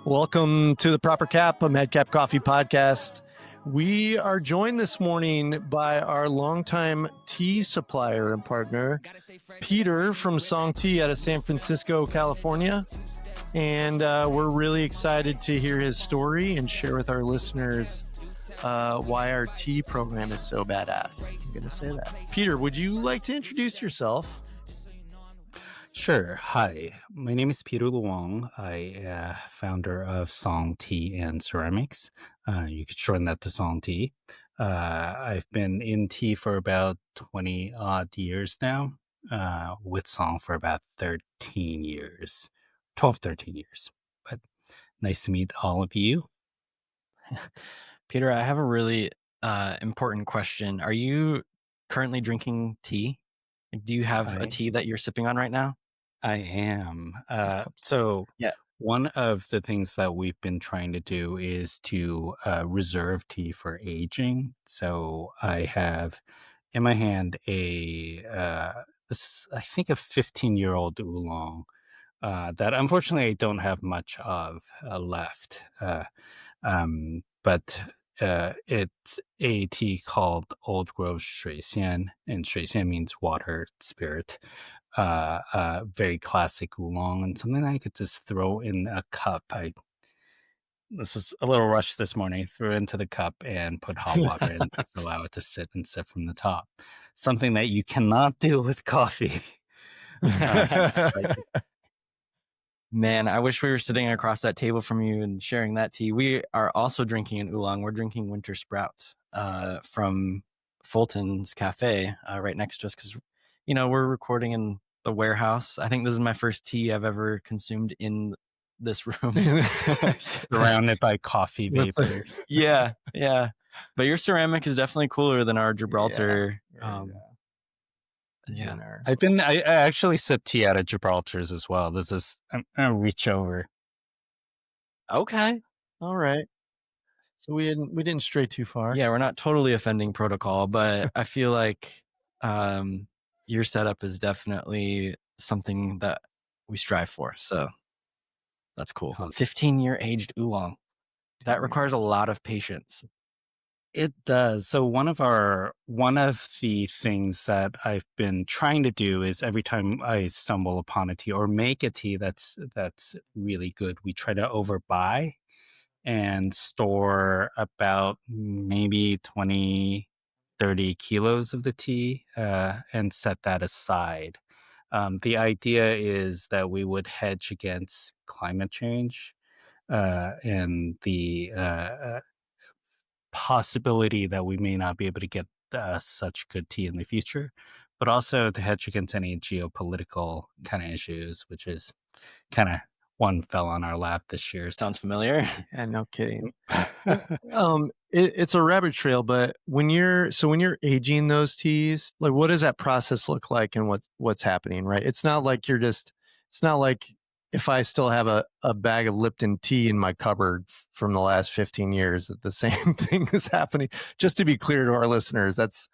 Welcome to the Proper Cap, a Madcap Coffee podcast. We are joined this morning by our longtime tea supplier and partner, Peter from Song Tea out of San Francisco, California. And we're really excited to hear his story and share with our listeners why our tea program is so badass. I'm going to say that. Peter, would you like to introduce yourself? Sure. Hi, my name is Peter Luong. I founder of Song Tea and Ceramics. You could shorten that to Song Tea. I've been in tea for about 20 odd years now, with Song for about 13 years, 12, 13 years. But nice to meet all of you. Peter, I have a really important question. Are you currently drinking tea? Do you have a tea that you're sipping on right now? I am. Yeah. One of the things that we've been trying to do is to reserve tea for aging. So I have in my hand this is, I think, a 15-year-old oolong that unfortunately I don't have much of left. But it's a tea called Old Grove Shui Xian, and Shui Xian means water spirit. Very classic oolong, and something I could just throw in a cup. This was a little rush this morning. Threw it into the cup and put hot water in, just allow it to sit and sip from the top. Something that you cannot do with coffee. Man, I wish we were sitting across that table from you and sharing that tea. We are also drinking an oolong. We're drinking Winter Sprout from Fulton's Cafe right next to us because, we're recording in the warehouse. I think this is my first tea I've ever consumed in this room. Surrounded by coffee vapors. Yeah. But your ceramic is definitely cooler than our Gibraltar. I actually sip tea out of Gibraltar's as well. I'm gonna reach over. Okay. All right. So we didn't stray too far. Yeah, we're not totally offending protocol, but I feel like your setup is definitely something that we strive for. So that's cool. 15-year aged oolong. That requires a lot of patience. It does. So one of the things that I've been trying to do is every time I stumble upon a tea or make a tea that's really good, we try to overbuy and store about maybe 20, 30 kilos of the tea and set that aside. The idea is that we would hedge against climate change and the possibility that we may not be able to get such good tea in the future, but also to hedge against any geopolitical kind of issues, which is kind of one fell on our lap this year. Sounds familiar. Yeah, no kidding. It's a rabbit trail, but when you're aging those teas, like what does that process look like and what's happening, right? It's not like if I still have a bag of Lipton tea in my cupboard from the last 15 years, that the same thing is happening. Just to be clear to our listeners, that's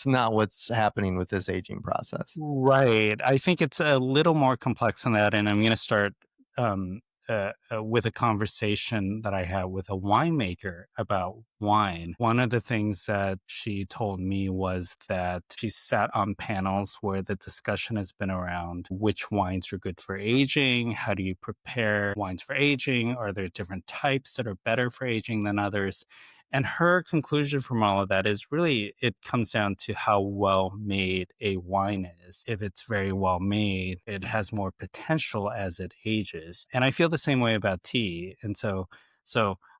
not what's happening with this aging process. Right. I think it's a little more complex than that. And I'm going to start with a conversation that I had with a winemaker about wine. One of the things that she told me was that she sat on panels where the discussion has been around which wines are good for aging, how do you prepare wines for aging, are there different types that are better for aging than others? And her conclusion from all of that is really, it comes down to how well made a wine is. If it's very well made, it has more potential as it ages. And I feel the same way about tea. And so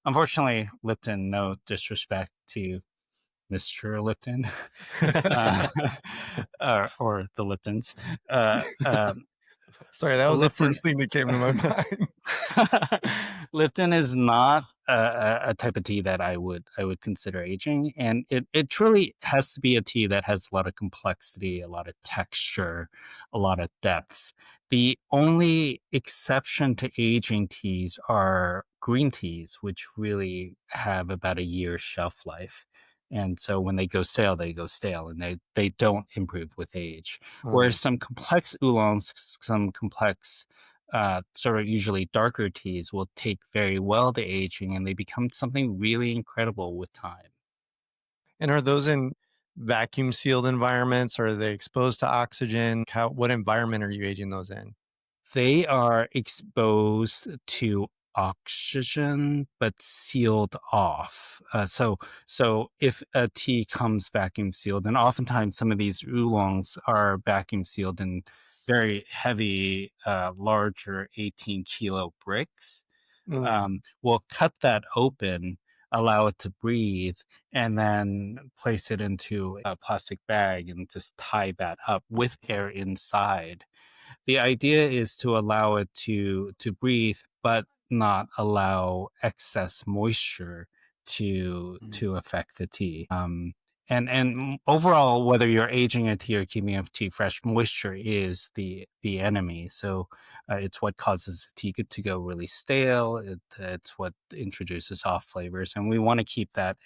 unfortunately, Lipton, no disrespect to Mr. Lipton or the Liptons. Sorry, that was the first thing that came to my mind. Lipton is not a type of tea that I would consider aging, and it truly has to be a tea that has a lot of complexity, a lot of texture, a lot of depth. The only exception to aging teas are green teas, which really have about a year's shelf life. And so when they go stale, and they don't improve with age. Whereas some complex oolongs, some complex sort of usually darker teas will take very well to aging, and they become something really incredible with time. And are those in vacuum sealed environments? Or are they exposed to oxygen? What environment are you aging those in? They are exposed to oxygen, but sealed off. So if a tea comes vacuum sealed, and oftentimes some of these oolongs are vacuum sealed in very heavy, larger 18-kilo bricks. Mm. We'll cut that open, allow it to breathe, and then place it into a plastic bag and just tie that up with air inside. The idea is to allow it to breathe, but not allow excess moisture to affect the tea. And overall, whether you're aging a tea or keeping a tea fresh, moisture is the enemy. So it's what causes the tea to go really stale. It's what introduces off flavors, and we want to keep that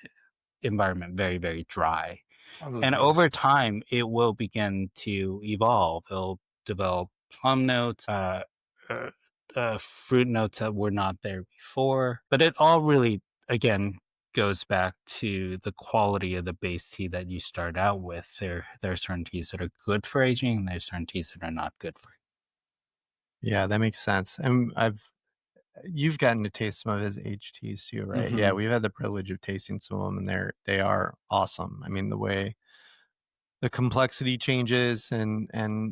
environment very, very dry. And Absolutely. over time, it will begin to evolve. It'll develop plum notes, uh, fruit notes that were not there before. But it all really, again, goes back to the quality of the base tea that you start out with. There are certain teas that are good for aging, and there's certain teas that are not good for. Yeah, that makes sense. And you've gotten to taste some of his HTs too, right? Yeah, Mm-hmm. we've had the privilege of tasting some of them, and they are awesome. I mean, the way the complexity changes and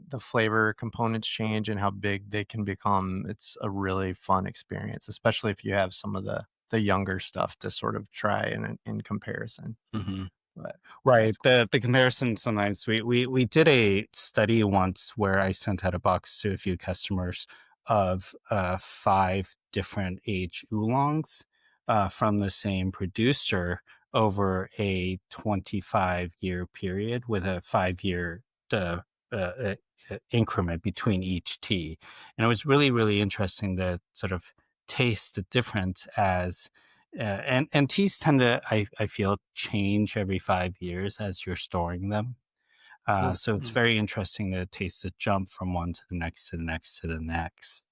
the flavor components change and how big they can become, it's a really fun experience, especially if you have some of the younger stuff to sort of try in comparison. Mm-hmm. But Right. that's cool. The comparison sometimes we did a study once where I sent out a box to a few customers of 5 different age oolongs from the same producer over a 25-year period with a 5-year uh, increment between each tea. And it was really, really interesting to sort of taste the difference as and teas tend to, I feel, change every 5 years as you're storing them. Cool. So it's very interesting to taste the jump from one to the next to the next to the next.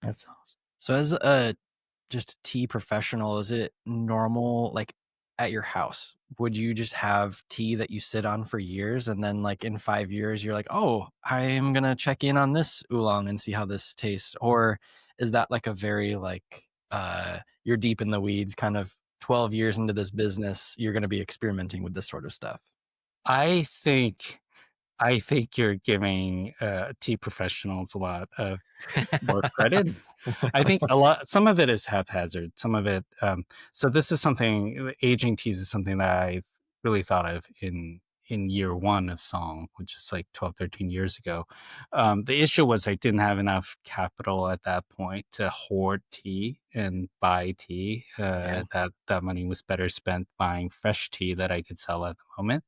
That's awesome. So as a just tea professional, is it normal, like at your house, would you just have tea that you sit on for years and then like in 5 years you're like, oh, I am gonna check in on this oolong and see how this tastes? Or is that like a very like you're deep in the weeds, kind of 12 years into this business, you're gonna be experimenting with this sort of stuff? I think I think you're giving tea professionals a lot of more credit. I think some of it is haphazard. Some of it. So this is something. Aging teas is something that I've really thought of in year one of song, which is like 12, 13 years ago. The issue was I didn't have enough capital at that point to hoard tea and buy tea. Yeah. That money was better spent buying fresh tea that I could sell at the moment.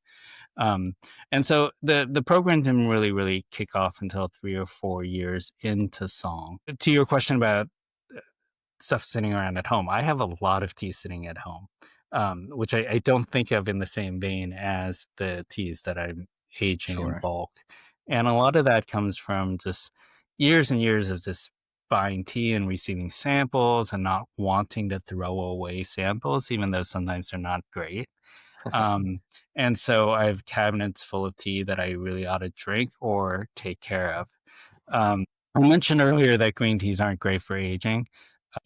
Um, and so the program didn't really kick off until 3 or 4 years into song. To your question about stuff sitting around at home, I have a lot of tea sitting at home, which I don't think of in the same vein as the teas that I'm aging in Sure. bulk. And a lot of that comes from just years and years of just buying tea and receiving samples and not wanting to throw away samples, even though sometimes they're not great. Um, and so I have cabinets full of tea that I really ought to drink or take care of. I mentioned earlier that green teas aren't great for aging.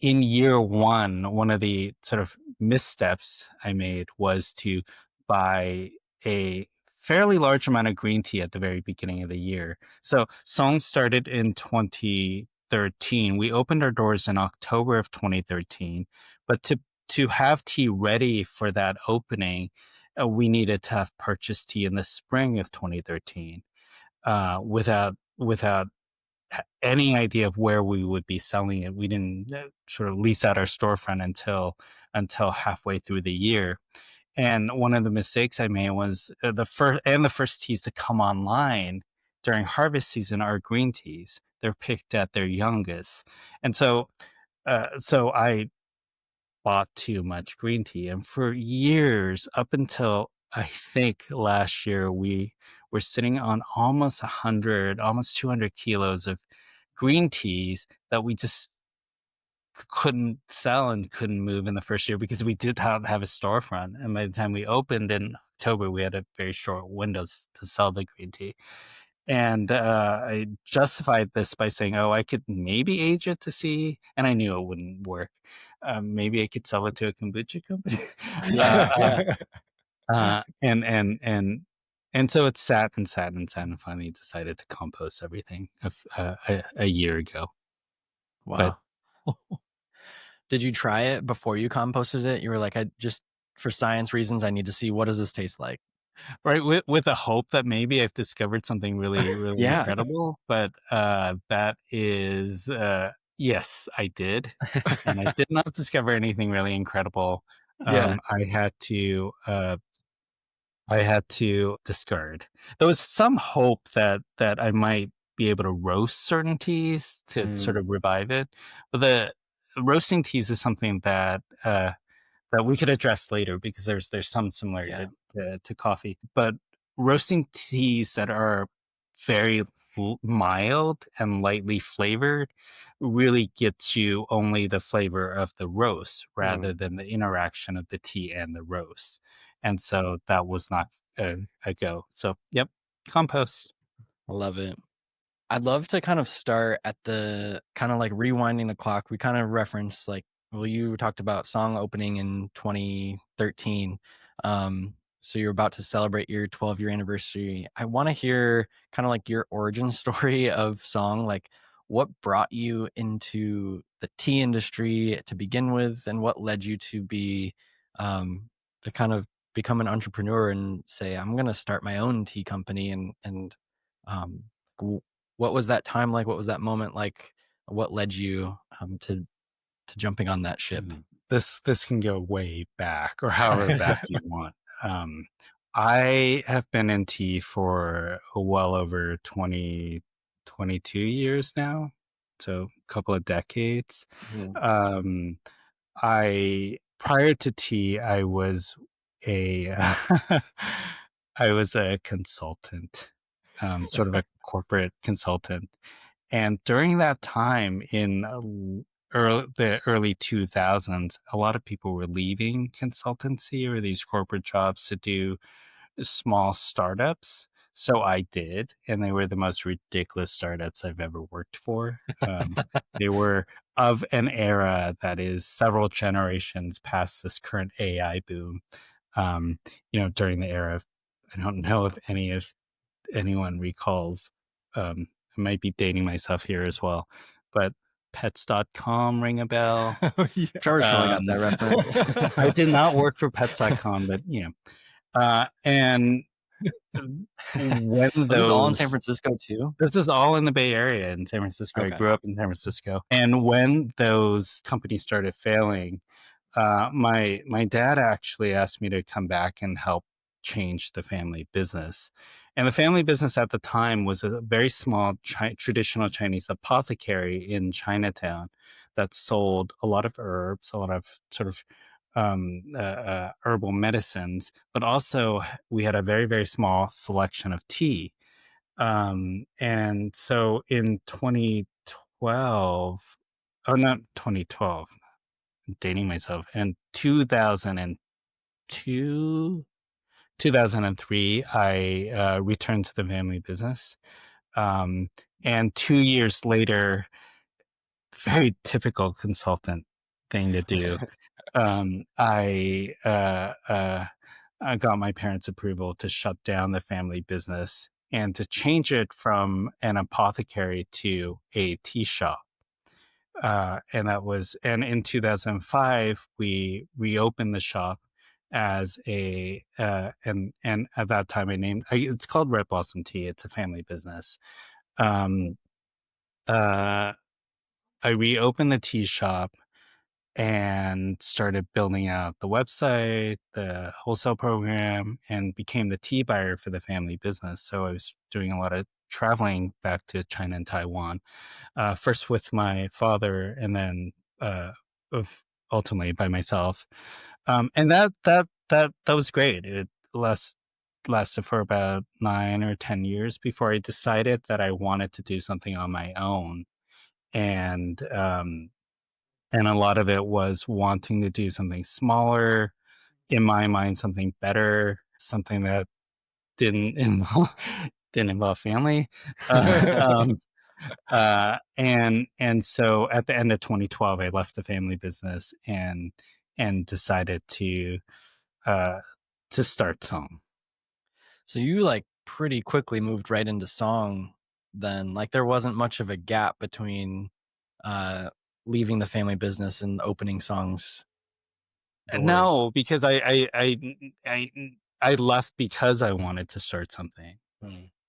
In year one of the sort of missteps I made was to buy a fairly large amount of green tea at the very beginning of the year. So Song started in 2013. We opened our doors in October of 2013, but to have tea ready for that opening, we needed to have purchased tea in the spring of 2013 without any idea of where we would be selling it. We didn't sort of lease out our storefront until halfway through the year. And one of the mistakes I made was the first teas to come online during harvest season are green teas. They're picked at their youngest, and so I bought too much green tea. And for years, up until I think last year, we were sitting on almost 100, almost 200 kilos of green teas that we just couldn't sell and couldn't move in the first year because we did have a storefront. And by the time we opened in October, we had a very short windows to sell the green tea. And I justified this by saying, oh, I could maybe age it to see. And I knew it wouldn't work. Maybe I could sell it to a kombucha company. Yeah, yeah. uh, and, and, and, and so it sat and sat and sat and finally decided to compost everything a year ago. Wow. Did you try it before you composted it? You were like, I just, for science reasons, I need to see what does this taste like. Right, with the hope that maybe I've discovered something really, really Yeah. incredible, but that is yes, I did, and I did not discover anything really incredible. Yeah. I had to discard. There was some hope that I might be able to roast certain teas to sort of revive it, but the roasting teas is something that that we could address later because there's some similarity to coffee. But roasting teas that are very mild and lightly flavored really gets you only the flavor of the roast rather than the interaction of the tea and the roast. And so that was not a go. So, yep, compost. I love it. I'd love to kind of start at the kind of like rewinding the clock. We kind of referenced like, well, you talked about song opening in 2013. So you're about to celebrate your 12-year anniversary. I want to hear kind of like your origin story of song, like what brought you into the tea industry to begin with, and what led you to be to kind of become an entrepreneur and say, I'm going to start my own tea company and um, what was that time like? What was that moment like? What led you to jumping on that ship? This can go way back or however back you want. I have been in tea for well over 22 years now, so a couple of decades. I prior to tea, I was a I was a consultant, sort of a corporate consultant. And during that time in the early 2000s, a lot of people were leaving consultancy or these corporate jobs to do small startups. So I did, and they were the most ridiculous startups I've ever worked for. They were of an era that is several generations past this current AI boom. During the era of, I don't know if anyone recalls, I might be dating myself here as well, but pets.com ring a bell. Trevor's probably got that reference. I did not work for pets.com, but and when this is all in San Francisco too? This is all in the Bay Area in San Francisco. Okay. I grew up in San Francisco. And when those companies started failing, my dad actually asked me to come back and help change the family business. And the family business at the time was a very small traditional Chinese apothecary in Chinatown that sold a lot of herbs, a lot of sort of herbal medicines, but also we had a very, very small selection of tea. And so in 2012, oh, not 2012, I'm dating myself, in 2002, 2003, I returned to the family business. And 2 years later, very typical consultant thing to do. I got my parents' approval to shut down the family business and to change it from an apothecary to a tea shop. And in 2005, we reopened the shop as and at that time it's called Red Blossom Tea. It's a family business. I reopened the tea shop and started building out the website, the wholesale program, and became the tea buyer for the family business. So I was doing a lot of traveling back to China and Taiwan, first with my father, and then ultimately by myself. And that was great. It lasted for about 9 or 10 years before I decided that I wanted to do something on my own. and a lot of it was wanting to do something smaller, in my mind, something better, something that didn't involve didn't involve family. Um, and so at the end of 2012, I left the family business and decided uh, to start Song. So you like pretty quickly moved right into song then. Like there wasn't much of a gap between leaving the family business and opening songs doors. No, because I left because I wanted to start something.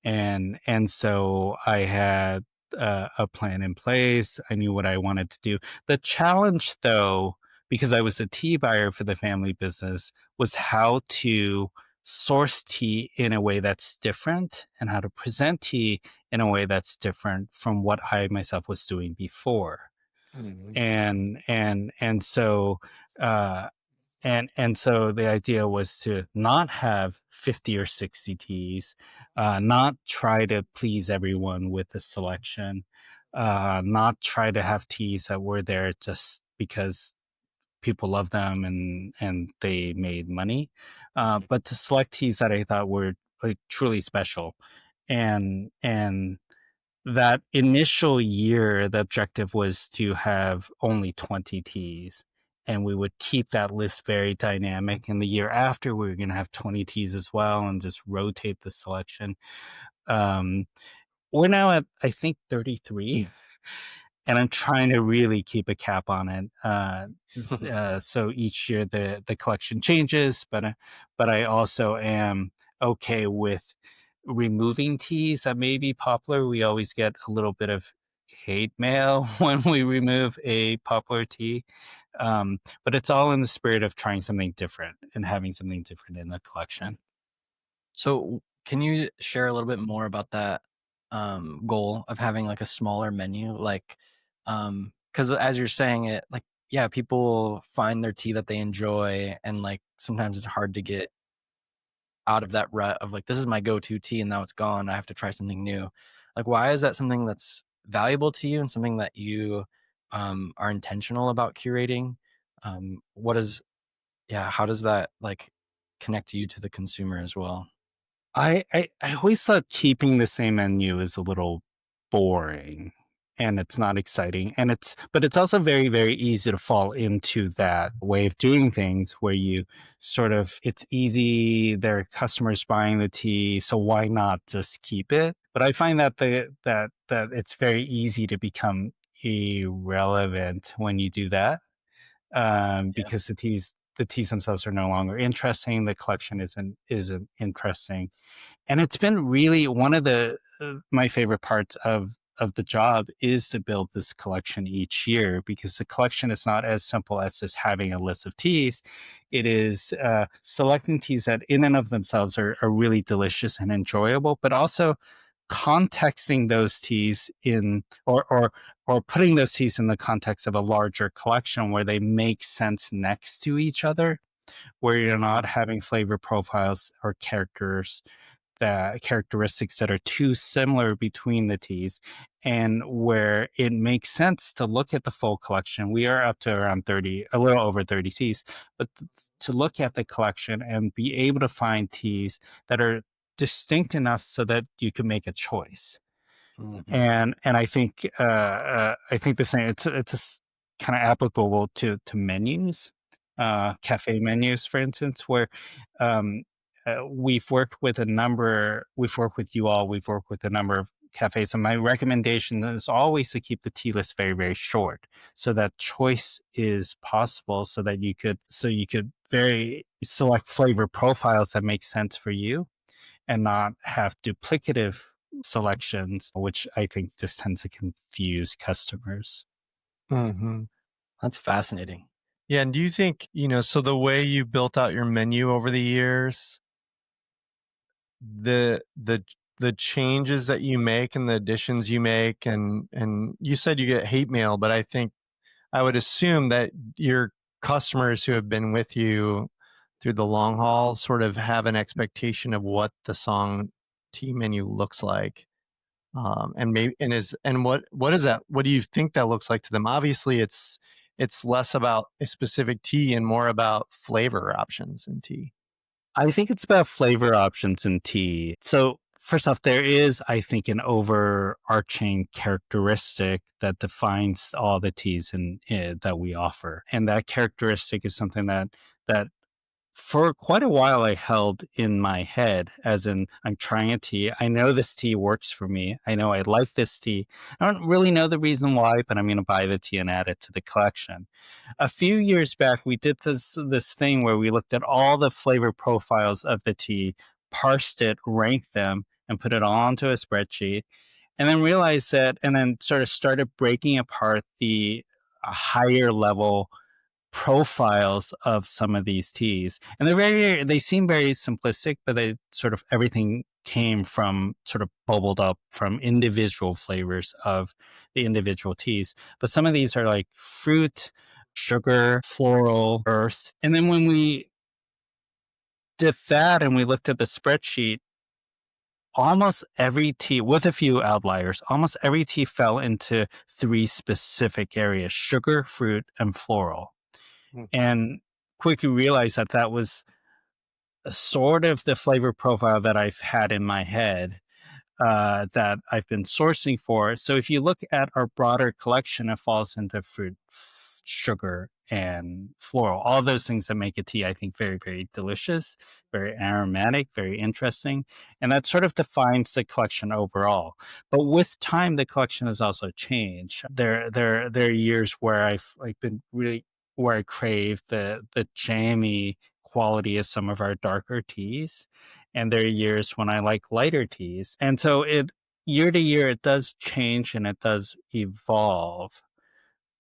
And so I had a plan in place. I knew what I wanted to do. The challenge, though, because I was a tea buyer for the family business, was how to source tea in a way that's different and how to present tea in a way that's different from what I myself was doing before. And so uh, and so the idea was to not have 50 or 60 teas, not try to please everyone with the selection, not try to have teas that were there just because people love them and they made money, but to select teas that I thought were like truly special. And that initial year, the objective was to have only 20 teas, and we would keep that list very dynamic. And the year after, we were going to have 20 teas as well and just rotate the selection. Um, we're now at, I think, 33. And I'm trying to really keep a cap on it. So each year the collection changes, but I also am okay with removing teas that may be popular. We always get a little bit of hate mail when we remove a popular tea, but it's all in the spirit of trying something different and having something different in the collection. So can you share a little bit more about that goal of having like a smaller menu? Like, because as you're saying it, like, yeah, people find their tea that they enjoy, and like sometimes it's hard to get out of that rut of like, this is my go-to tea and now it's gone. I have to try something new. Like, why is that something that's valuable to you and something that you are intentional about curating? What is, yeah, how does that like connect you to the consumer as well? I always thought keeping the same menu is a little boring and it's not exciting. But it's also very, very easy to fall into that way of doing things where you sort of, it's easy, there are customers buying the tea, so why not just keep it? But I find that that it's very easy to become irrelevant when you do that, because the teas themselves are no longer interesting. The collection isn't interesting, and it's been really one of the my favorite parts of the job is to build this collection each year, because the collection is not as simple as just having a list of teas. It is selecting teas that in and of themselves are really delicious and enjoyable, but also contexting those teas in or putting those teas in the context of a larger collection where they make sense next to each other, where you're not having flavor profiles or characteristics that are too similar between the teas, and where it makes sense to look at the full collection. We are up to around 30, a little over 30 teas, but to look at the collection and be able to find teas that are distinct enough so that you can make a choice. And I think the same. It's kind of applicable to menus, cafe menus, for instance, where um, we've worked with you all, we've worked with a number of cafes, and my recommendation is always to keep the tea list very, very short, so that choice is possible, so you could very select flavor profiles that make sense for you and not have duplicative selections, which I think just tends to confuse customers. Mm-hmm. That's fascinating. Yeah, and do you think, so the way you've built out your menu over the years, the changes that you make and the additions you make, and you said you get hate mail, but I would assume that your customers who have been with you through the long haul sort of have an expectation of what the song tea menu looks like. What is that? What do you think that looks like to them? Obviously, it's less about a specific tea and more about flavor options in tea. I think it's about flavor options in tea. So, first off, there is, I think, an overarching characteristic that defines all the teas that we offer, and that characteristic is something that for quite a while I held in my head, as in, I'm trying a tea. I know this tea works for me. I know I like this tea. I don't really know the reason why, but I'm going to buy the tea and add it to the collection. A few years back, we did this thing where we looked at all the flavor profiles of the tea, parsed it, ranked them, and put it all onto a spreadsheet, and then realized that, and then sort of started breaking apart the higher level profiles of some of these teas. And they seem very simplistic, but they sort of, everything came from sort of bubbled up from individual flavors of the individual teas. But some of these are like fruit, sugar, floral, earth. And then when we did that and we looked at the spreadsheet, almost every tea, with a few outliers, almost every tea fell into three specific areas: sugar, fruit, and floral. And quickly realized that that was sort of the flavor profile that I've had in my head, that I've been sourcing for. So if you look at our broader collection, it falls into fruit, sugar, and floral. All those things that make a tea, I think, very, very delicious, very aromatic, very interesting. And that sort of defines the collection overall. But with time, the collection has also changed. There are years where I've like been really, where I crave the jammy quality of some of our darker teas. And there are years when I like lighter teas. And so year to year, it does change and it does evolve.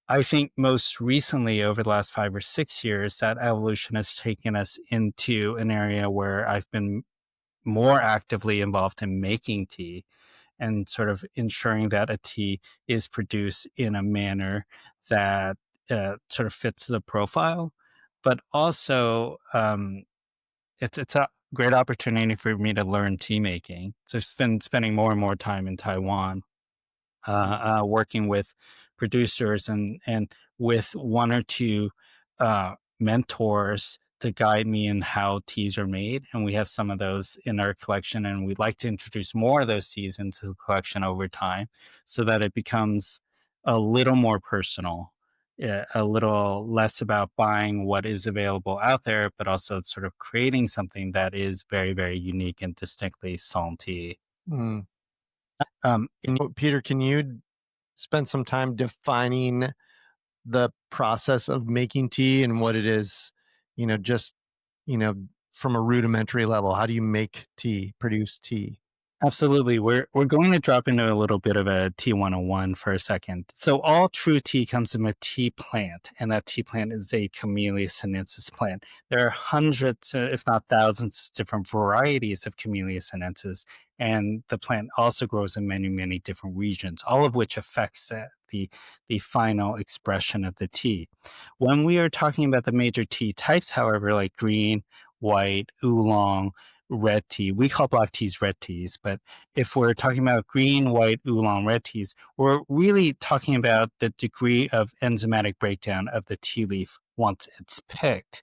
I think most recently, over the last 5 or 6 years, that evolution has taken us into an area where I've been more actively involved in making tea and sort of ensuring that a tea is produced in a manner that sort of fits the profile. But also, it's a great opportunity for me to learn tea making. So I've been spending more and more time in Taiwan, working with producers and with one or two mentors to guide me in how teas are made. And we have some of those in our collection, and we'd like to introduce more of those teas into the collection over time so that it becomes a little more personal, a little less about buying what is available out there, but also sort of creating something that is very, very unique and distinctly Salty. Mm. Peter, can you spend some time defining the process of making tea and what it is, just, from a rudimentary level? How do you make tea, produce tea? Absolutely. We're going to drop into a little bit of a tea 101 for a second. So all true tea comes from a tea plant, and that tea plant is a Camellia sinensis plant. There are hundreds, if not thousands, of different varieties of Camellia sinensis, and the plant also grows in many, many different regions, all of which affects the final expression of the tea. When we are talking about the major tea types, however, like green, white, oolong, red tea. We call black teas red teas, but if we're talking about green, white, oolong, red teas, we're really talking about the degree of enzymatic breakdown of the tea leaf once it's picked.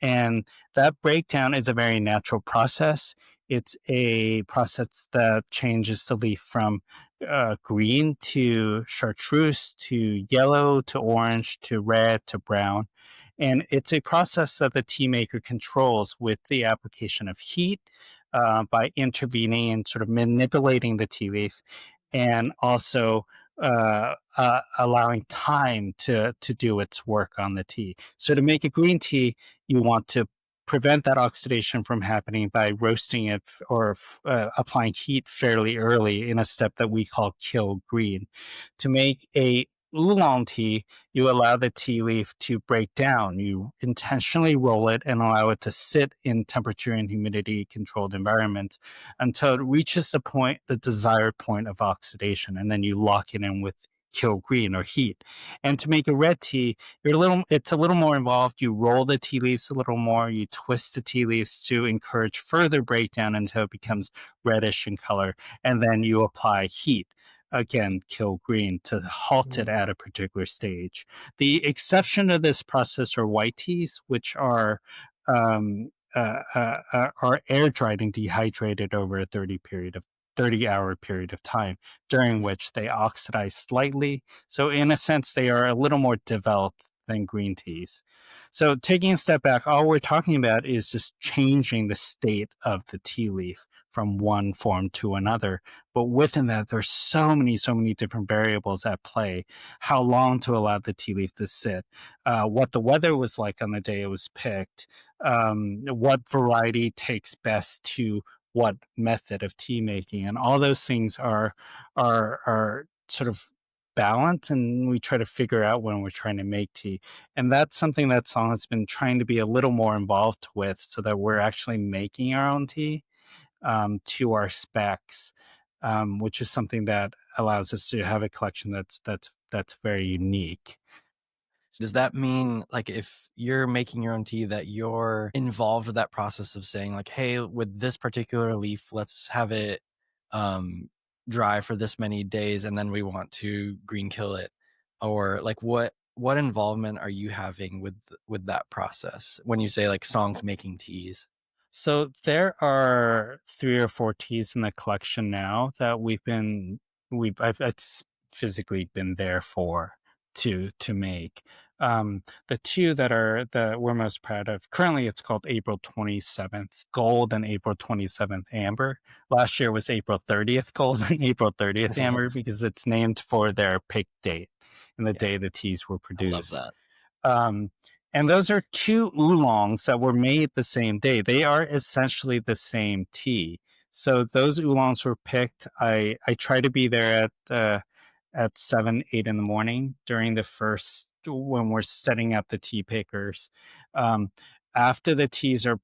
And that breakdown is a very natural process. It's a process that changes the leaf from green to chartreuse to yellow to orange to red to brown. And it's a process that the tea maker controls with the application of heat, by intervening and sort of manipulating the tea leaf, and also allowing time to do its work on the tea. So to make a green tea, you want to prevent that oxidation from happening by roasting it or applying heat fairly early in a step that we call kill green. To make a oolong tea, you allow the tea leaf to break down. You intentionally roll it and allow it to sit in temperature and humidity controlled environments until it reaches the desired point of oxidation. And then you lock it in with kill green or heat. And to make a red tea, it's a little more involved. You roll the tea leaves a little more, you twist the tea leaves to encourage further breakdown until it becomes reddish in color, and then you apply heat. Again, kill green to halt it at a particular stage. The exception to this process are white teas, which are air dried and dehydrated over a 30-hour period of time, during which they oxidize slightly. So in a sense, they are a little more developed than green teas. So taking a step back, all we're talking about is just changing the state of the tea leaf from one form to another. But within that, there's so many different variables at play. How long to allow the tea leaf to sit, what the weather was like on the day it was picked, what variety takes best to what method of tea making, and all those things are sort of balanced, and we try to figure out when we're trying to make tea. And that's something that Song has been trying to be a little more involved with, so that we're actually making our own tea to our specs, which is something that allows us to have a collection that's very unique. Does that mean, like, if you're making your own tea, that you're involved with that process of saying, like, hey, with this particular leaf, let's have it dry for this many days, and then we want to green kill it? Or like, what involvement are you having with that process when you say like Song's making teas? So there are 3 or 4 teas in the collection now that I've physically been there for to make. The 2 that we're most proud of currently, it's called April 27th Gold and April 27th Amber. Last year was April 30th Gold and April 30th Amber because it's named for their pick date and the day the teas were I love produced. that. And those are 2 oolongs that were made the same day. They are essentially the same tea. So those oolongs were picked. I try to be there at 7, 8 in the morning during the first, when we're setting up the tea pickers. After the teas are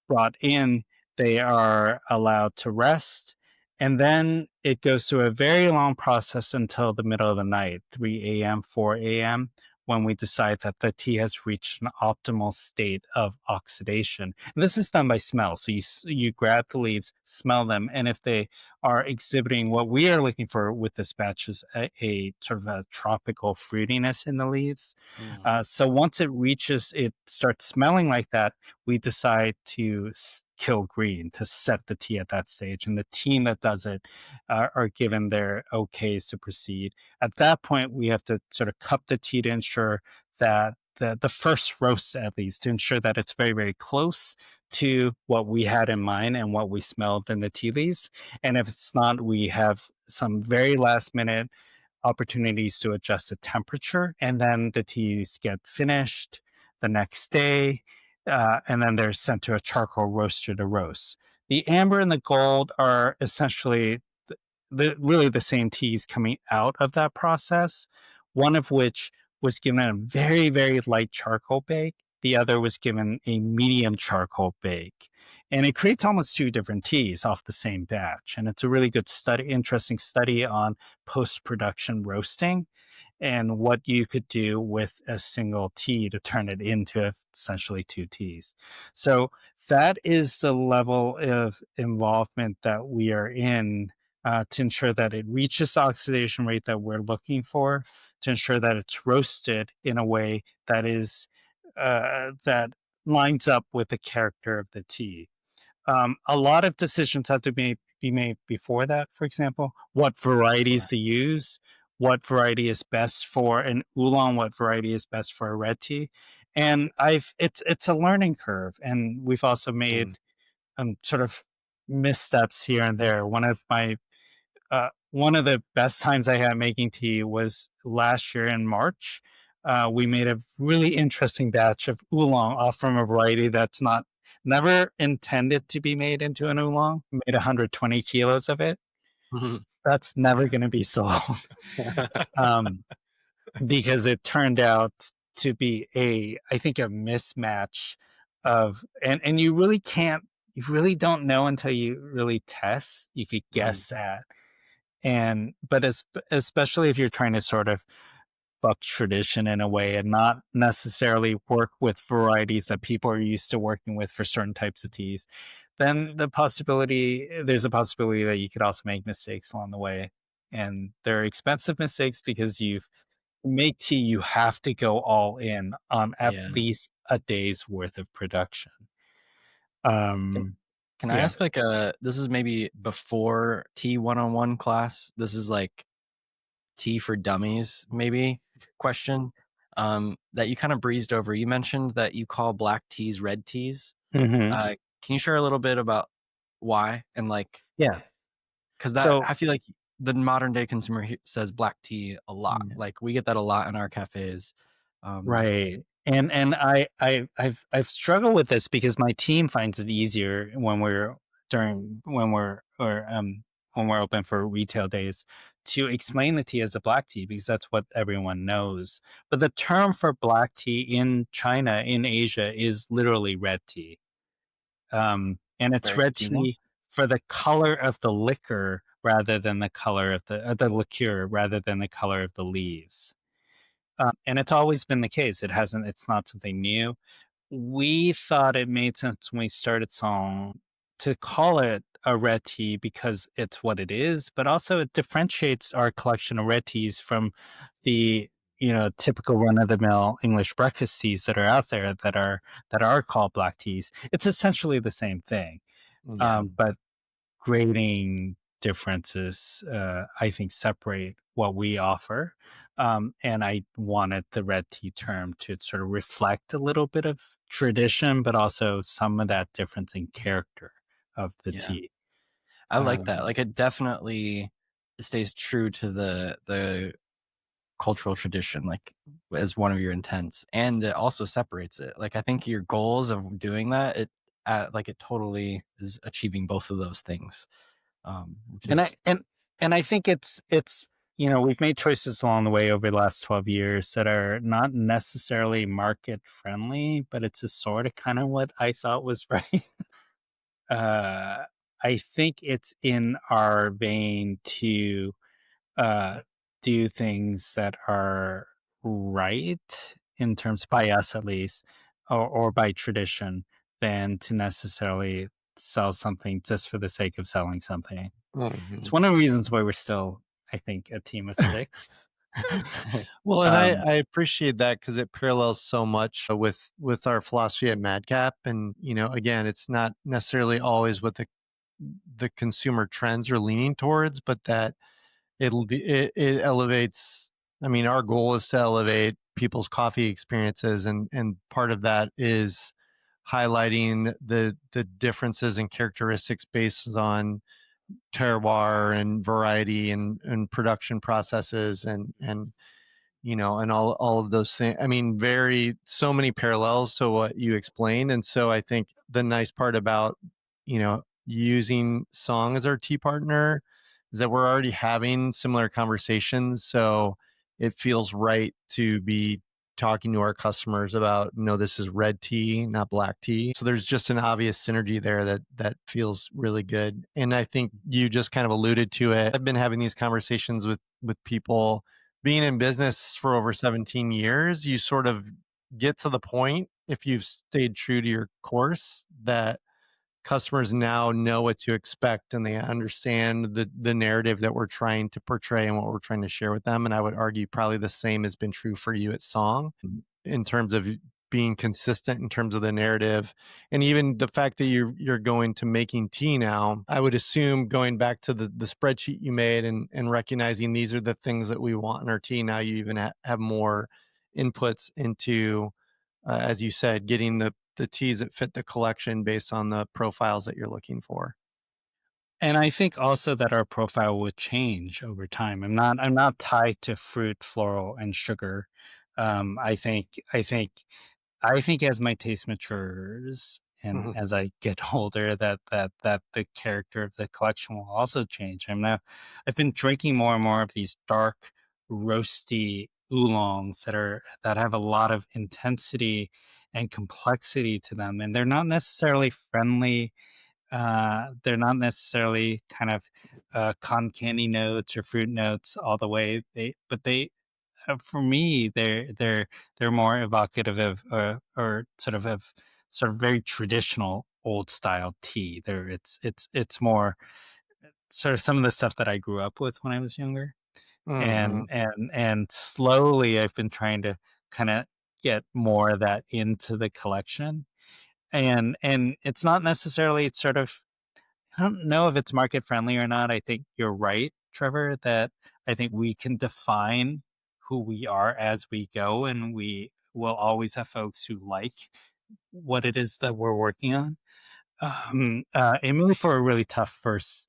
brought in, they are allowed to rest. And then it goes through a very long process until the middle of the night, 3 a.m., 4 a.m., when we decide that the tea has reached an optimal state of oxidation. And this is done by smell. So you grab the leaves, smell them, and if they are exhibiting what we are looking for with this batch is a sort of a tropical fruitiness in the leaves. So once it starts smelling like that, we decide to kill green to set the tea at that stage. And the team that does it are given their okays to proceed. At that point, we have to sort of cup the tea to ensure that the first roast, at least, to ensure that it's very, very close to what we had in mind and what we smelled in the tea leaves. And if it's not, we have some very last minute opportunities to adjust the temperature, and then the teas get finished the next day, and then they're sent to a charcoal roaster to roast. The amber and the gold are essentially really the same teas coming out of that process, one of which was given a very, very light charcoal bake. The other was given a medium charcoal bake. And it creates almost 2 different teas off the same batch. And it's a really good interesting study on post-production roasting and what you could do with a single tea to turn it into essentially 2 teas. So that is the level of involvement that we are in, to ensure that it reaches the oxidation rate that we're looking for, to ensure that it's roasted in a way that is that lines up with the character of the tea. A lot of decisions have to be made before that. For example, what varieties to use, what variety is best for an oolong, what variety is best for a red tea, and it's a learning curve, and we've also made sort of missteps here and there. One of the best times I had making tea was last year in March. We made a really interesting batch of oolong off from a variety that's never intended to be made into an oolong. We made 120 kilos of it. That's never going to be sold, because it turned out to be I think a mismatch of, and you really don't know until you really test. You could guess at. but especially if you're trying to sort of buck tradition in a way and not necessarily work with varieties that people are used to working with for certain types of teas, then there's a possibility that you could also make mistakes along the way. And they're expensive mistakes because you've make tea, you have to go all in on at Yeah. least a day's worth of production. Can, Um, can I yeah. ask this is maybe before Tea 101 class. This is like tea for dummies, maybe question that you kind of breezed over. You mentioned that you call black teas red teas. hmm Can you share a little bit about why and like, Yeah. because that So I feel like the modern day consumer says black tea a lot. yeah. Like we get that a lot in our cafes. Right. And I've struggled with this because my team finds it easier when we're during when we're open for retail days to explain the tea as a black tea because that's what everyone knows. But the term for black tea in China, in Asia, is literally red tea. And It's it's very red confusing. tea for the color of the liquor rather than the color of the liqueur rather than the color of the leaves. And it's always been the case. It's not something new. We thought it made sense when we started Song to call it a red tea because it's what it is, but also it differentiates our collection of red teas from the typical run of the mill English breakfast teas that are out there that are called black teas. It's essentially the same thing, Yeah. but grading differences, I think, separate what we offer. And I wanted the red tea term to sort of reflect a little bit of tradition, but also some of that difference in character of the Yeah. tea. I like that. Um, Like it definitely stays true to the cultural tradition, like as one of your intents, and it also separates it. Like I think your goals of doing that, it totally is achieving both of those things, which and is I think it's we've made choices along the way over the last 12 years that are not necessarily market friendly, but it's a sort of kind of what I thought was right. uh, I think it's in our vein to uh, do things that are right in terms, by us at least, or by tradition, than to necessarily sell something just for the sake of selling something. It's Mhm. one of the reasons why we're still, I think, a team of six. Well, and um, I appreciate that because it parallels so much with our philosophy at Madcap. And again, it's not necessarily always what the consumer trends are leaning towards, but that it elevates. I mean, our goal is to elevate people's coffee experiences, and part of that is highlighting the differences and characteristics based on terroir and variety and production processes and all of those things. I mean, so many parallels to what you explained. And so I think the nice part about using Song as our tea partner is that we're already having similar conversations, so it feels right to be talking to our customers about, this is red tea, not black tea. So there's just an obvious synergy there that feels really good. And I think you just kind of alluded to it. I've been having these conversations with people. Being in business for over 17 years, you sort of get to the point, if you've stayed true to your course, that customers now know what to expect and they understand the narrative that we're trying to portray and what we're trying to share with them. And I would argue probably the same has been true for you at Song in terms of being consistent in terms of the narrative. And even the fact that you're going to making tea now, I would assume, going back to the spreadsheet you made and recognizing these are the things that we want in our tea, now you even have more inputs into, as you said, getting the teas that fit the collection based on the profiles that you're looking for. and I think also that our profile will change over time. I'm not tied to fruit, floral, and sugar. I think as my taste matures and Mhm. as I get older, that the character of the collection will also change. I've been drinking more and more of these dark, roasty oolongs that have a lot of intensity and complexity to them, and they're not necessarily friendly They're not necessarily kind of cotton candy notes or fruit notes all the way. For me, they're more evocative of or sort of very traditional old style tea. It's more sort of some of the stuff that I grew up with when I was younger, Hmm. and slowly I've been trying to kind of get more of that into the collection, and it's not necessarily sort of, I don't know if it's market friendly or not. I think you're right, Trevor, that I think we can define who we are as we go, and we will always have folks who like what it is that we're working on. It made for a really tough first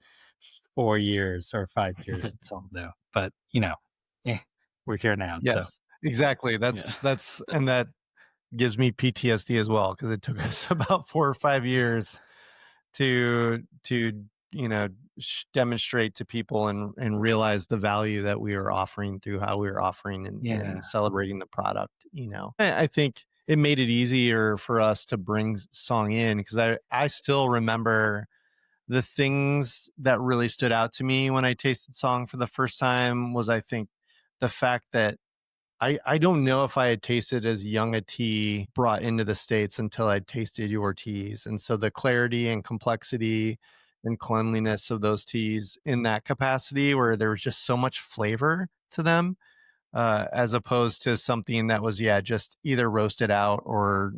4 years or 5 years. It's all though, but eh, we're here now. So Yes, exactly. Yeah. And that gives me PTSD as well, because it took us about 4 or 5 years to demonstrate to people and realize the value that we were offering through how we were offering yeah, and celebrating the product. I think it made it easier for us to bring song in, because I still remember the things that really stood out to me when I tasted song for the first time. Was, I think, the fact that I don't know if I had tasted as young a tea brought into the States until I'd tasted your teas. And so the clarity and complexity and cleanliness of those teas in that capacity, where there was just so much flavor to them, as opposed to something that was, yeah, just either roasted out or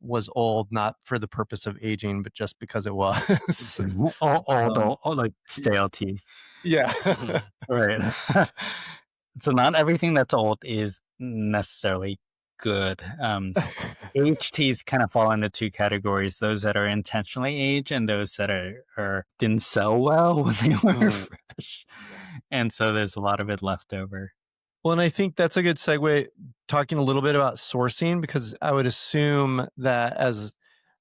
was old, not for the purpose of aging, but just because it was. all like stale tea. Yeah. Right. So not everything that's old is necessarily good. HTs kind of fall into two categories: those that are intentionally aged and those that are didn't sell well when they were Mm. fresh. And so there's a lot of it left over. Well, and I think that's a good segue, talking a little bit about sourcing, because I would assume that as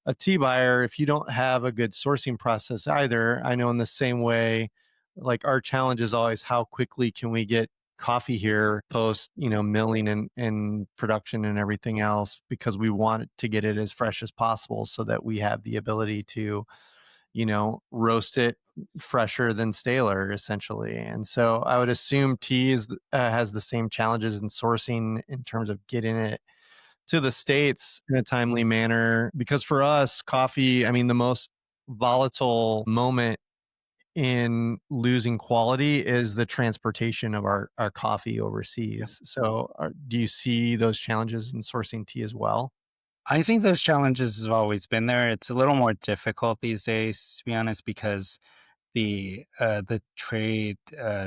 a tea buyer, if you don't have a good sourcing process either, I know in the same way, like, our challenge is always how quickly can we get coffee here post, milling and production and everything else, because we want to get it as fresh as possible so that we have the ability to, roast it fresher than staler, essentially. And so I would assume tea has the same challenges in sourcing in terms of getting it to the States in a timely manner. Because for us, coffee, I mean, the most volatile moment in losing quality is the transportation of our coffee overseas. So do you see those challenges in sourcing tea as well? I think those challenges have always been there. It's a little more difficult these days, to be honest, because the trade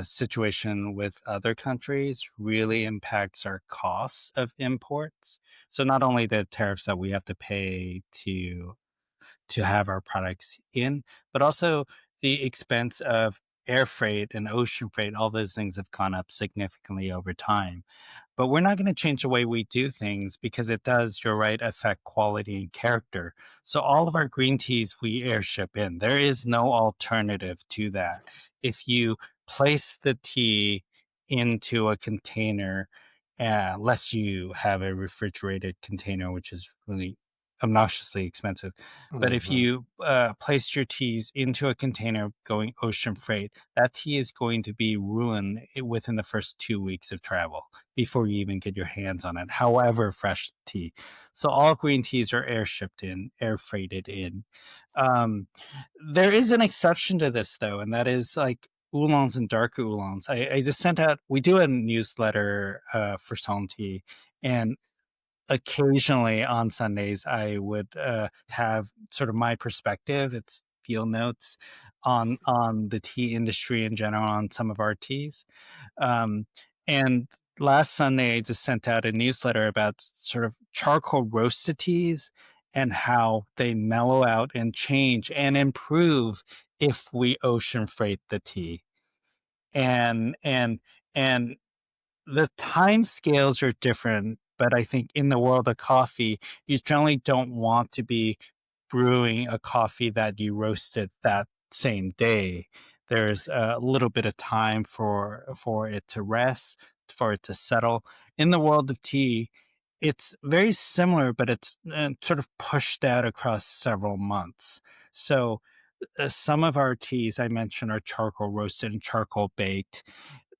situation with other countries really impacts our costs of imports. So not only the tariffs that we have to pay to have our products in, but also the expense of air freight and ocean freight. All those things have gone up significantly over time. But we're not going to change the way we do things because it does, you're right, affect quality and character. So all of our green teas we airship in. There is no alternative to that. If you place the tea into a container, unless you have a refrigerated container, which is really obnoxiously expensive. But if Mhm. you place your teas into a container going ocean freight, that tea is going to be ruined within the first 2 weeks of travel before you even get your hands on it, however fresh tea. So all green teas are air shipped in, air freighted in. Um, there is an exception to this, though, and that is like oolongs and dark oolongs. I just sent out, we do a newsletter for Song Tea, and occasionally on Sundays, I would have sort of my perspective. It's field notes on the tea industry in general, on some of our teas. Um, and last Sunday, I just sent out a newsletter about sort of charcoal roasted teas and how they mellow out and change and improve if we ocean freight the tea. And the time scales are different, but I think in the world of coffee, you generally don't want to be brewing a coffee that you roasted that same day. There's a little bit of time for it to rest, for it to settle. In the world of tea, it's very similar, but it's sort of pushed out across several months. So some of our teas I mentioned are charcoal roasted and charcoal baked.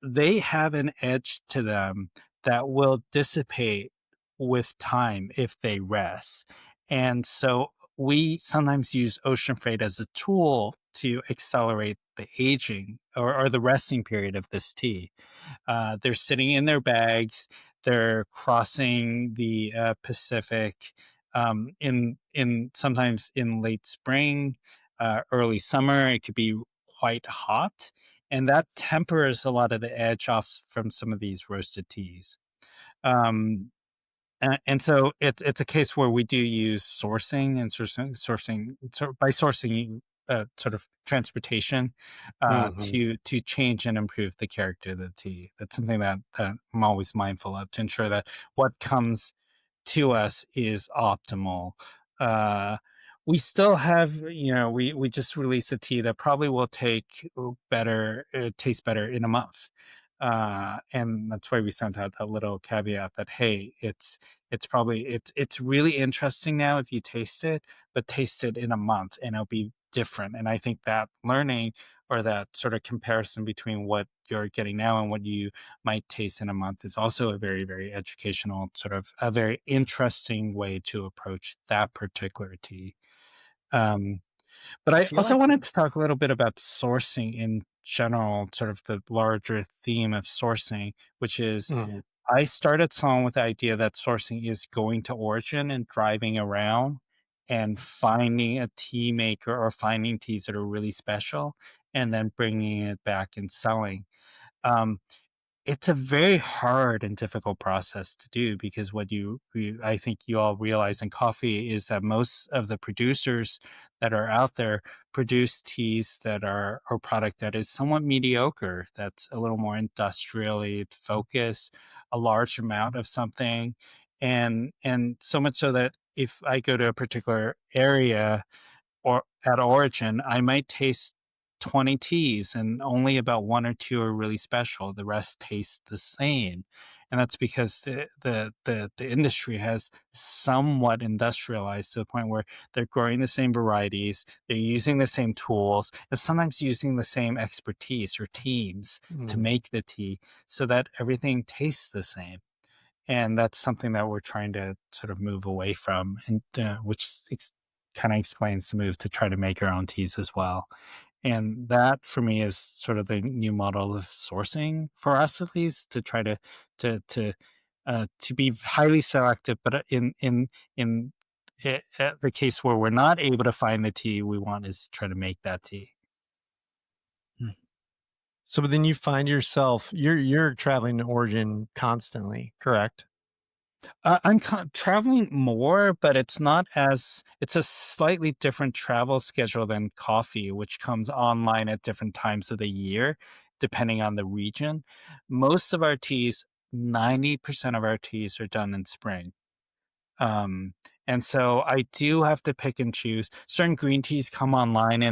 They have an edge to them that will dissipate with time if they rest. And so we sometimes use ocean freight as a tool to accelerate the aging or the resting period of this tea. They're sitting in their bags. They're crossing the Pacific in sometimes in late spring, early summer. It could be quite hot, and that tempers a lot of the edge off from some of these roasted teas. Um, and so it's a case where we do use sourcing and by sourcing sort of transportation Mhm. to change and improve the character of the tea. That's something that I'm always mindful of to ensure that what comes to us is optimal. Uh, we still have, we just released a tea that probably will taste better in a month. And that's why we sent out that little caveat that, hey, it's really interesting now if you taste it, but taste it in a month and it'll be different. And I think that learning or that sort of comparison between what you're getting now and what you might taste in a month is also a very, very educational, sort of a very interesting way to approach that particular tea. Um, but I I feel also like wanted to talk a little bit about sourcing in general, sort of the larger theme of sourcing, which is Mhm. I started song with the idea that sourcing is going to origin and driving around and finding a tea maker or finding teas that are really special and then bringing it back and selling. Um, it's a very hard and difficult process to do because I think you all realize in coffee is that most of the producers that are out there produce teas that are or product that is somewhat mediocre, that's a little more industrially focused, a large amount of something, and so much so that if I go to a particular area or at origin, I might taste 20 teas and only about one or two are really special. The rest taste the same. And that's because the industry has somewhat industrialized to the point where they're growing the same varieties, they're using the same tools, and sometimes using the same expertise or teams to Mhm. make the tea so that everything tastes the same. And that's something that we're trying to sort of move away from, and which kind of explains the move to try to make our own teas as well. And that for me is sort of the new model of sourcing for us, at least, to try to be highly selective, but in the case where we're not able to find the tea we want is try to make that tea. So but then you find yourself you're traveling to origin constantly, correct? I'm traveling more, but it's a slightly different travel schedule than coffee, which comes online at different times of the year, depending on the region. Most of our teas, 90% of our teas are done in spring. Um, and so I do have to pick and choose. Certain green teas come online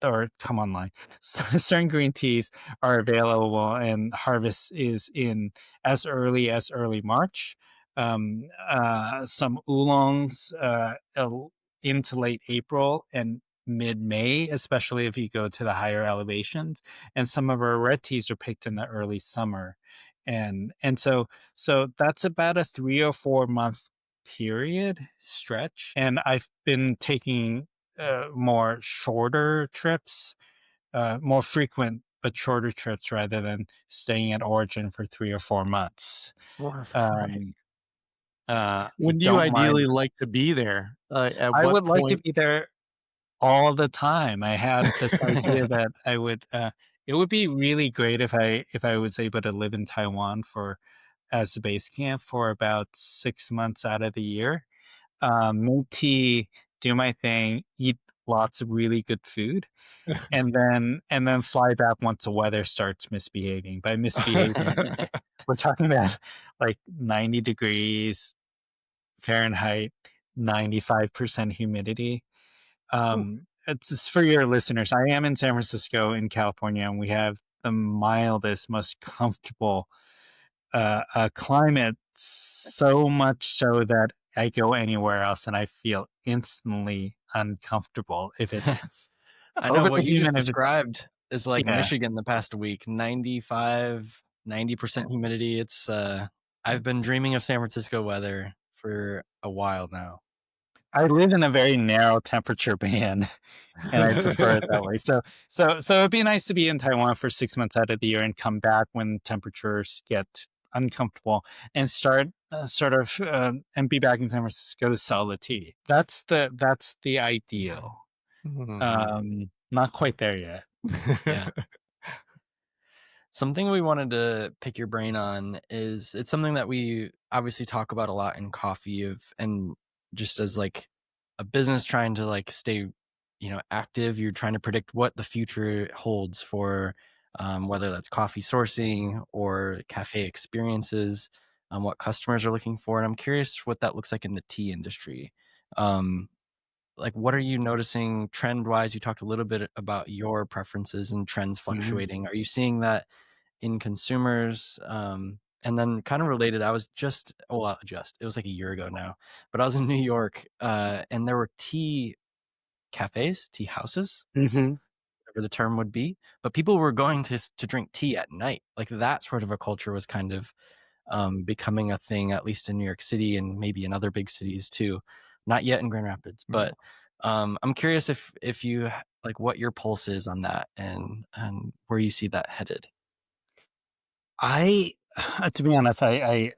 or come online. Certain green teas are available and harvest is in as early March. Some oolongs into late April and mid-May, especially if you go to the higher elevations. And some of our red teas are picked in the early summer. And so that's about a 3 or 4 month period stretch, and I've been taking more shorter trips, more frequent but shorter trips rather than staying at origin for 3 or 4 months. Right. um I When do you don't mind. ideally like to be there? At I what would like to point? be there all the time. I had this idea that I would it would be really great if I was able to live in Taiwan for as a base camp for about 6 months out of the year, make tea, do my thing, eat lots of really good food, and then fly back once the weather starts misbehaving. By misbehaving, we're talking about like 90 degrees Fahrenheit, 95% humidity. Ooh. It's just for your listeners. I am in San Francisco in California, and we have the mildest, most comfortable climate, so much so that I go anywhere else and I feel instantly uncomfortable if it's I know what you just Even if it's described is like yeah. Michigan the past week, 95, 90% humidity. I've been dreaming of San Francisco weather for a while now. I live in a very narrow temperature band, and I prefer it that way. So it'd be nice to be in Taiwan for 6 months out of the year and come back when temperatures get uncomfortable and start and be back in San Francisco to sell the tea. That's the ideal. Not quite there yet. Yeah. Something we wanted to pick your brain on is it's something that we obviously talk about a lot in coffee and just as like a business trying to like stay, active, you're trying to predict what the future holds for whether that's coffee sourcing or cafe experiences, what customers are looking for. And I'm curious what that looks like in the tea industry. Um, like what are you noticing trend wise? You talked a little bit about your preferences and trends fluctuating. Are you seeing that in consumers? And then kind of related, I was it was like a year ago now, but I was in New York, and there were tea cafes, tea houses, Mm-hmm. whatever the term would be, but people were going to drink tea at night. Like that sort of a culture was kind of becoming a thing, at least in New York City and maybe in other big cities too. Not yet in Grand Rapids, but I'm curious if you like what your pulse is on that and where you see that headed. I, to be honest, I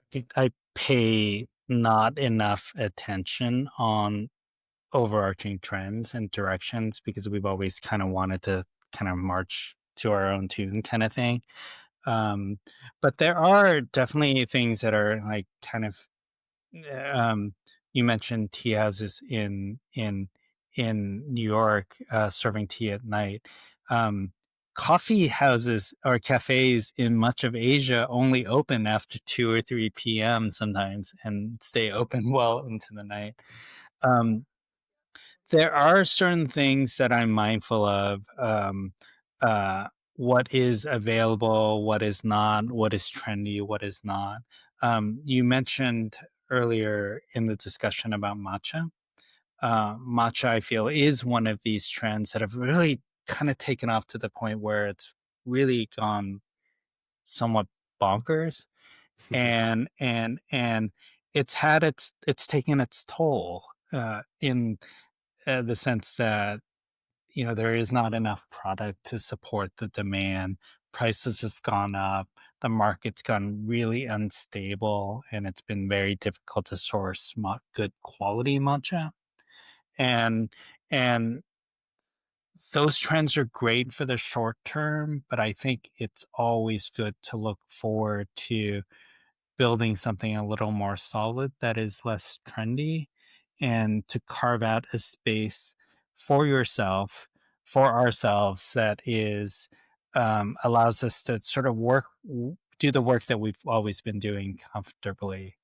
pay not enough attention on overarching trends and directions because we've always kind of wanted to kind of march to our own tune kind of thing. Um, but there are definitely things that are like kind of um, you mentioned tea houses in New York serving tea at night. Um, Coffee houses or cafes in much of Asia only open after 2 or 3 p.m. sometimes and stay open well into the night. Um, there are certain things that I'm mindful of. Uh, what is available, what is not, what is trendy, what is not. You mentioned earlier in the discussion about matcha. Matcha, I feel, is one of these trends that have really kind of taken off to the point where it's really gone somewhat bonkers, and it's taken its toll in the sense that there is not enough product to support the demand. Prices have gone up. The market's gone really unstable, and it's been very difficult to source good quality matcha. And and those trends are great for the short term, but I think it's always good to look forward to building something a little more solid that is less trendy and to carve out a space for yourself, for ourselves, that is allows us to sort of do the work that we've always been doing comfortably,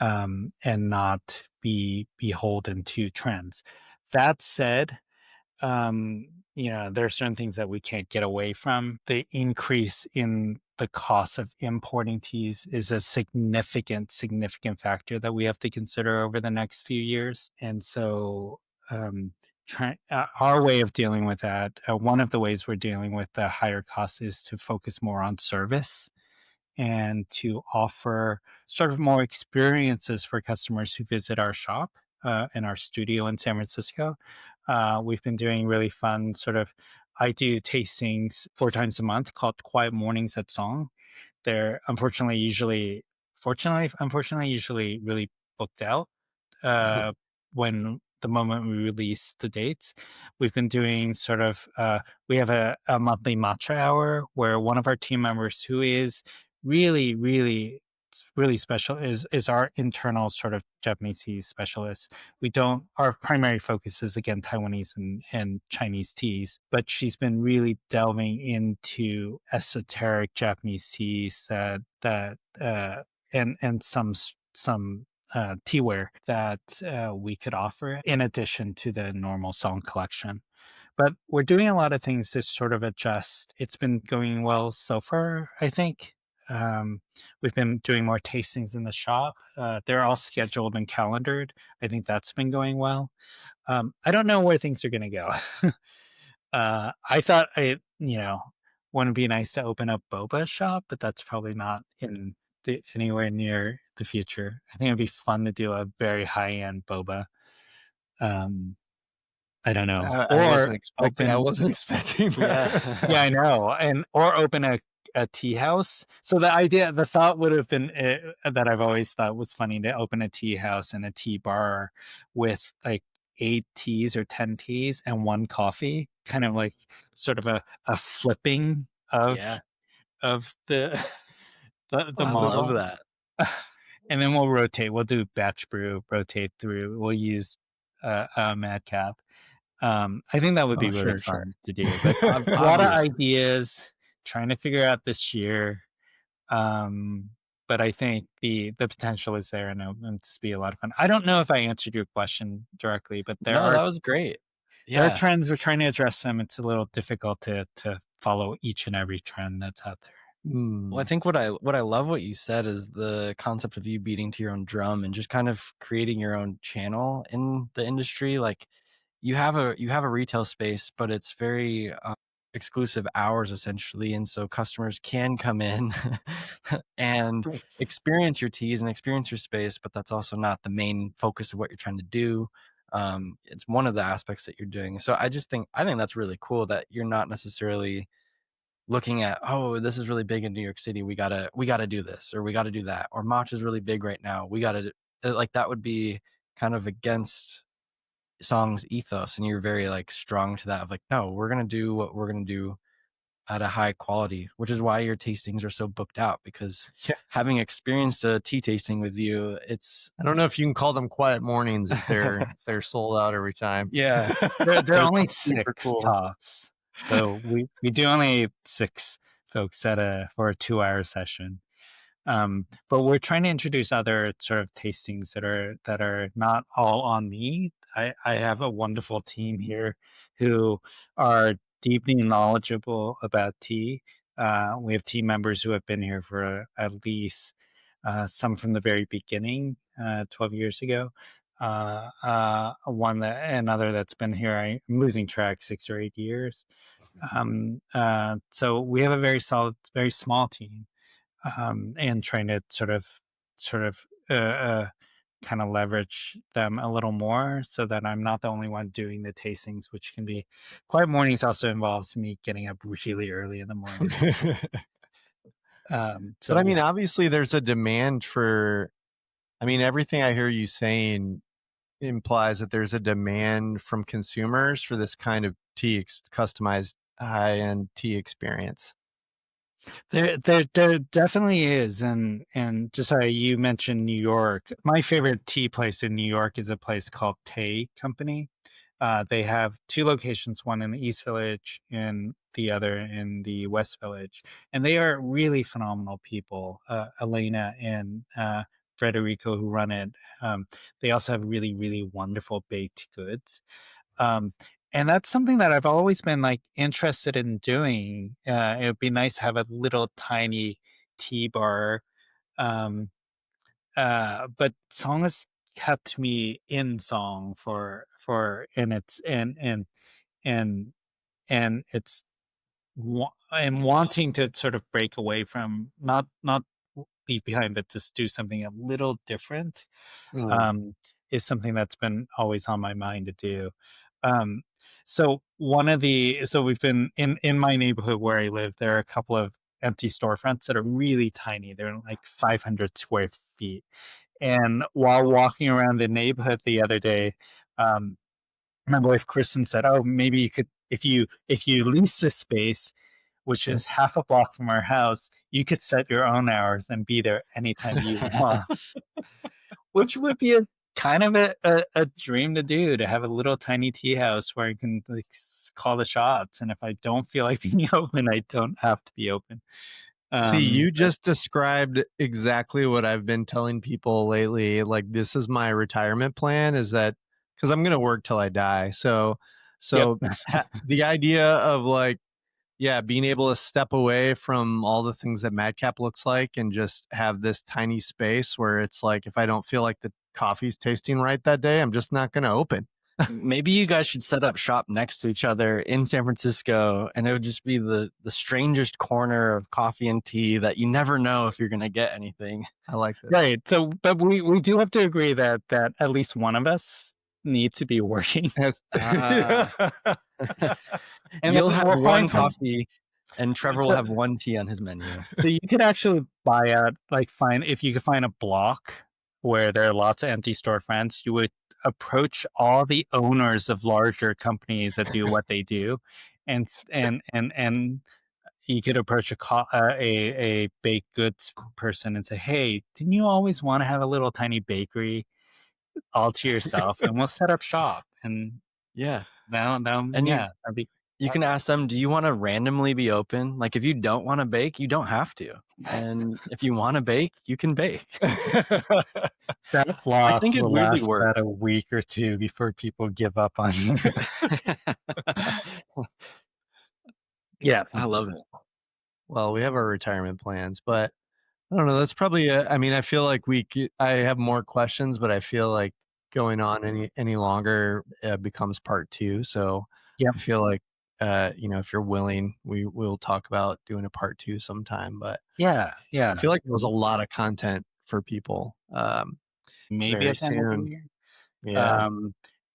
and not be beholden to trends. That said, there are certain things that we can't get away from. The increase in the cost of importing teas is a significant factor that we have to consider over the next few years. And so, our way of dealing with that, one of the ways we're dealing with the higher costs is to focus more on service and to offer sort of more experiences for customers who visit our shop and our studio in San Francisco. We've been doing really fun I do tastings 4 times a month called Quiet Mornings at Song. They're unfortunately, usually really booked out uh, when the moment we release the dates. We've been doing we have a monthly matcha hour where one of our team members who is really, really, really special is our internal sort of Japanese tea specialist. Our primary focus is again Taiwanese and Chinese teas, but she's been really delving into esoteric Japanese teas and some teaware that we could offer in addition to the normal song collection. But we're doing a lot of things to sort of adjust. It's been going well so far, I think. We've been doing more tastings in the shop. They're all scheduled and calendared. I think that's been going well. I don't know where things are going to go. I thought wouldn't it be nice to open a boba shop, but that's probably not in anywhere near the future. I think it'd be fun to do a very high end boba. Um, I don't know, I wasn't or expecting. I open. wasn't expecting that. Yeah, I know, or open a tea house. So the thought would have been that I've always thought was funny to open a tea house and a tea bar with like 8 teas or 10 teas and one coffee, kind of like sort of a flipping Yeah, of the the I love model. that. And then we'll rotate. We'll do batch brew, rotate through. We'll use Madcap. I think that would Oh, be really sure, sure. fun to do, but a lot of Obviously. ideas trying to figure out this year. Um, but I think the potential is there, and this be a lot of fun. I don't know if I answered your question directly, but No, that was great. there are Yeah. trends. We're trying to address them. It's a little difficult to follow each and every trend that's out there. Well, I think what I love what you said is the concept of you beating to your own drum and just kind of creating your own channel in the industry. Like you have a retail space, but it's very exclusive hours essentially, and so customers can come in and experience your teas and experience your space, but that's also not the main focus of what you're trying to do. It's one of the aspects that you're doing. So I think that's really cool that you're not necessarily looking at, oh, this is really big in New York City, we gotta do this, or we gotta do that, or matcha is really big right now, we gotta like that would be kind of against Song's ethos, and you're very like strong to that of like, no, we're gonna do what we're gonna do at a high quality, which is why your tastings are so booked out, because having experienced a tea tasting with you, it's I don't know if you can call them quiet mornings if they're sold out every time. Yeah, they're only super 6 cool. tops. So we do only 6 folks for a 2-hour session. But we're trying to introduce other sort of tastings that are not all on me. I have a wonderful team here who are deeply knowledgeable about tea. We have team members who have been here for at least some from the very beginning, 12 years ago. Another that's been here, I'm losing track, 6 or 8 years. So we have a very solid, very small team, and trying to sort of uh, uh, kind of leverage them a little more so that I'm not the only one doing the tastings, which can be quiet mornings. Also involves me getting up really early in the morning. But I mean, obviously, there's a demand for. I mean, everything I hear you saying implies that there's a demand from consumers for this kind of customized high-end tea experience. There definitely is, and Josiah, you mentioned New York. My favorite tea place in New York is a place called Tay Company. They have 2 locations, one in the East Village and the other in the West Village, and they are really phenomenal people. Elena and Federico, who run it. They also have really, really wonderful baked goods. Um, and that's something that I've always been like interested in doing. It would be nice to have a little tiny tea bar. Um, but Song has kept me in Song for and it's and and it's and wanting to sort of break away from not leave behind, but just do something a little different. Is something that's been always on my mind to do. Um, so we've been in my neighborhood where I live. There are a couple of empty storefronts that are really tiny. They're like 500 square feet. And while walking around the neighborhood the other day, um, my wife Kristen said, "Oh, maybe you could, if you lease this space, which is half a block from our house, you could set your own hours and be there anytime you want." Which would be a kind of a dream to do, to have a little tiny tea house where I can like call the shots, and if I don't feel like being open, I don't have to be open. See, you just described exactly what I've been telling people lately. Like, this is my retirement plan, is that because I'm going to work till I die. So Yep. the idea of like, yeah, being able to step away from all the things that Madcap looks like and just have this tiny space where it's like, if I don't feel like the coffee's tasting right that day, I'm just not going to open. Maybe you guys should set up shop next to each other in San Francisco, and it would just be the strangest corner of coffee and tea that you never know if you're going to get anything. I like this. Right. So, but we do have to agree that at least one of us needs to be working. And You'll then have we'll one find some- coffee, and Trevor will have one tea on his menu. So you could actually buy out, like, if you could find a block where there are lots of empty storefronts, you would approach all the owners of larger companies that do what they do, and you could approach a baked goods person and say, "Hey, didn't you always want to have a little tiny bakery all to yourself? And we'll set up shop." And Yeah. that'd be. You can ask them, do you want to randomly be open? Like, if you don't want to bake, you don't have to. And if you want to bake, you can bake. That block I think it will weirdly last works. about a week or two before people give up on you. Yeah. I love it. Well, we have our retirement plans, but I don't know. That's probably. I mean, I feel like I have more questions, but I feel like going on any longer becomes part 2. So Yep. I feel like if you're willing, we'll talk about doing a part 2 sometime. But Yeah. I feel like there was a lot of content for people. Maybe very at the end of the soon. year.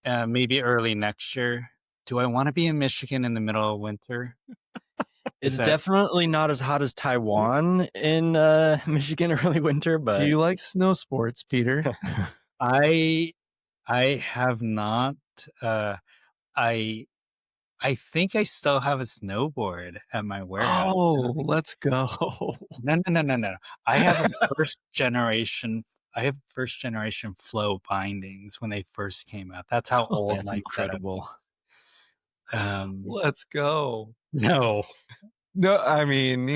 Yeah. Maybe early next year. Do I want to be in Michigan in the middle of winter? It's definitely not as hot as Taiwan in Michigan early winter, but Do you like snow sports, Peter? I have not. I think I still have a snowboard at my warehouse. Oh, let's go. No. I have first generation flow bindings when they first came out. That's how old that's my incredible. Let's go. No. No, I mean,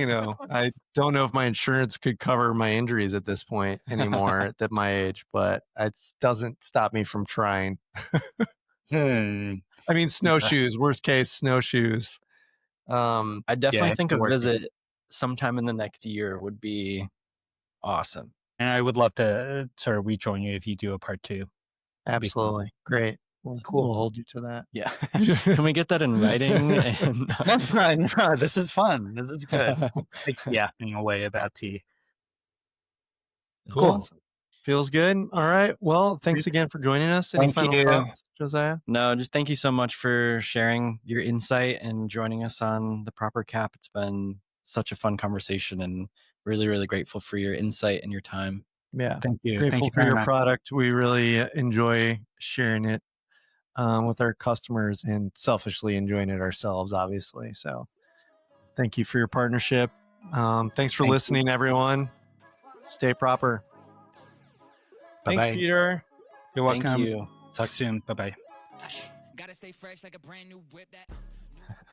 I don't know if my insurance could cover my injuries at this point anymore at my age, but it doesn't stop me from trying. I mean, snowshoes, worst case, snowshoes. I definitely think a working. visit sometime in the next year would be awesome. And I would love to sort of rejoin you if you do a part 2. Absolutely. Great. Well, Cool. We'll hold you to that. Yeah. Can we get that in writing? And No, this is fun. This is good. Like yapping away about tea. Cool. Awesome. Feels good. All right. Well, thanks again for joining us. Any final thoughts, Josiah? No, just thank you so much for sharing your insight and joining us on The Proper Cap. It's been such a fun conversation, and really, really grateful for your insight and your time. Yeah. Thank you. Grateful Thank you for your product. We really enjoy sharing it with our customers and selfishly enjoying it ourselves, obviously. So thank you for your partnership. Thanks for listening, everyone. Stay proper. Bye-bye. Thanks, Peter. You're welcome. Thank you. Talk soon. Bye-bye. Gotta stay fresh like a brand new whip that